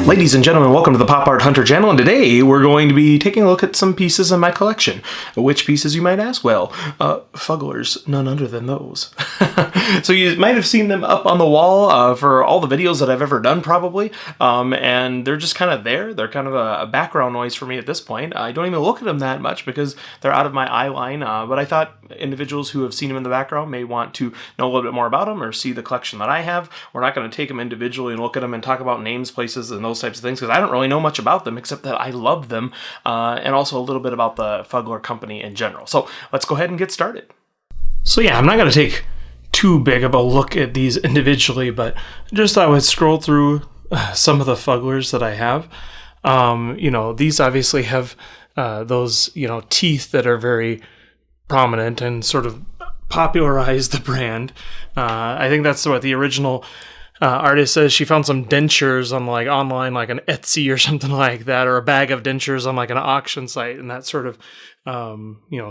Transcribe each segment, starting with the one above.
Ladies and gentlemen, welcome to the Pop Art Hunter channel, and today we're going to be taking a look at some pieces in my collection. Which pieces, you might ask? Well, Fugglers, none other than those. So you might have seen them up on the wall for all the videos that I've ever done, probably, and they're just kind of there. They're kind of a background noise for me at this point. I don't even look at them that much because they're out of my eye line, but I thought individuals who have seen them in the background may want to know a little bit more about them or see the collection that I have. We're not going to take them individually and look at them and talk about names, places, and those types of things, because I don't really know much about them except that I love them, and also a little bit about the Fuggler company in general. So let's go ahead and get started. So yeah, I'm not going to take too big of a look at these individually, but just I would scroll through some of the Fugglers that I have. These obviously have those, teeth that are very prominent and sort of popularize the brand. I think that's what the original artist says. She found some dentures on online, like an Etsy or something like that, or a bag of dentures on like an auction site, and that sort of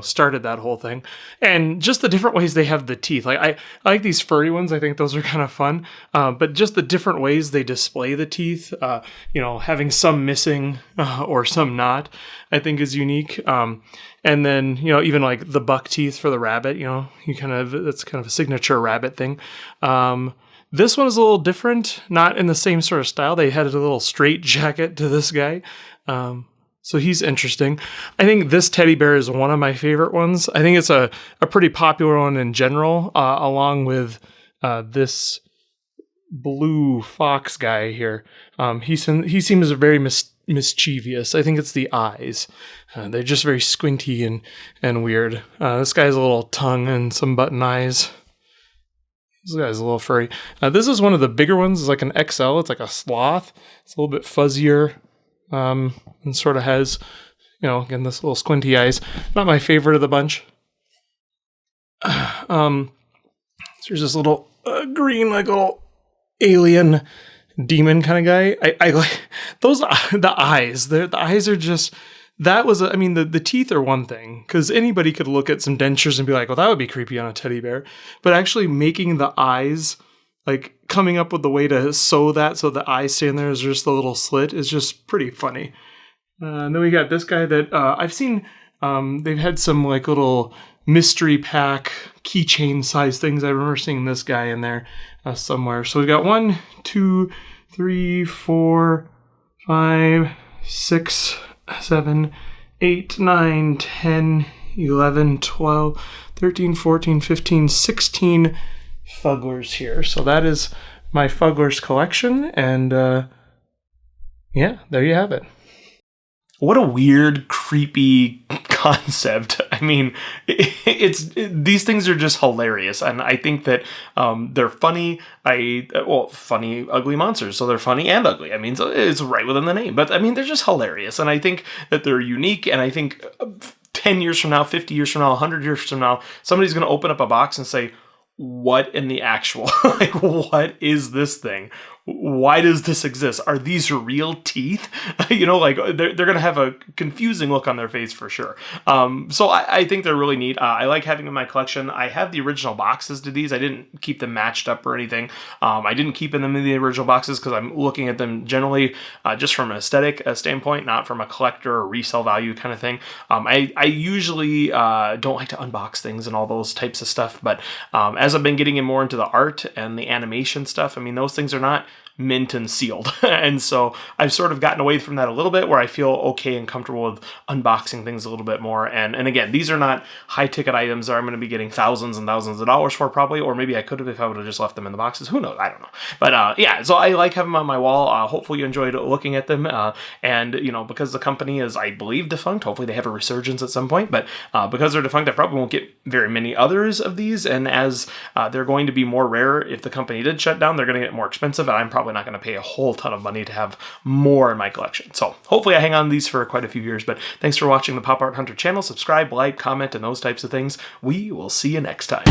started that whole thing. And just the different ways they have the teeth. I like these furry ones. I think those are kind of fun. But just the different ways they display the teeth, having some missing or some not, I think is unique. And then, even like the buck teeth for the rabbit, that's kind of a signature rabbit thing. This one is a little different, not in the same sort of style. They had a little straight jacket to this guy. So he's interesting. I think this teddy bear is one of my favorite ones. I think it's a pretty popular one in general, along with this blue fox guy here. He seems very mischievous. I think it's the eyes. They're just very squinty and weird. This guy has a little tongue and some button eyes. This guy's a little furry. This is one of the bigger ones. It's like an XL. It's like a sloth. It's a little bit fuzzier. And sort of has, again, this little squinty eyes. Not my favorite of the bunch. So there's this little green, like little alien demon kind of guy. I like those, the eyes. The eyes are just, the teeth are one thing, because anybody could look at some dentures and be like, well, that would be creepy on a teddy bear. But actually making the eyes, like coming up with the way to sew that so the eyes stay in there is just a little slit, is just pretty funny. And then we got this guy that I've seen, they've had some like little mystery pack keychain size things. I remember seeing this guy in there somewhere. So we've got 1, 2, 3, 4, 5, 6, 7, 8, 9, 10, 11, 12, 13, 14, 15, 16 Fugglers here. So that is my Fugglers collection, and there you have it. What a weird, creepy concept. I mean, these things are just hilarious, and I think that they're funny. Funny, ugly monsters, so they're funny and ugly. I mean, so it's right within the name, but I mean, they're just hilarious, and I think that they're unique, and I think 10 years from now, 50 years from now, 100 years from now, somebody's going to open up a box and say, what in the actual, what is this thing? Why does this exist? Are these real teeth? They're going to have a confusing look on their face for sure. So I think they're really neat. I like having them in my collection. I have the original boxes to these. I didn't keep them matched up or anything. I didn't keep them in the original boxes because I'm looking at them generally just from an aesthetic standpoint, not from a collector or resale value kind of thing. I usually don't like to unbox things and all those types of stuff, but as I've been getting more into the art and the animation stuff, I mean, those things are not mint and sealed. And so I've sort of gotten away from that a little bit, where I feel okay and comfortable with unboxing things a little bit more. And again, these are not high ticket items that I'm going to be getting thousands and thousands of dollars for, probably, or maybe I could have if I would have just left them in the boxes. Who knows? I don't know. But so I like having them on my wall. Hopefully you enjoyed looking at them. And because the company is, I believe, defunct, hopefully they have a resurgence at some point. But because they're defunct, I probably won't get very many others of these. And as they're going to be more rare, if the company did shut down, they're going to get more expensive, and I'm probably not going to pay a whole ton of money to have more in my collection. So hopefully I hang on to these for quite a few years. But thanks for watching the Pop Art Hunter channel. Subscribe, like, comment, and those types of things. We will see you next time.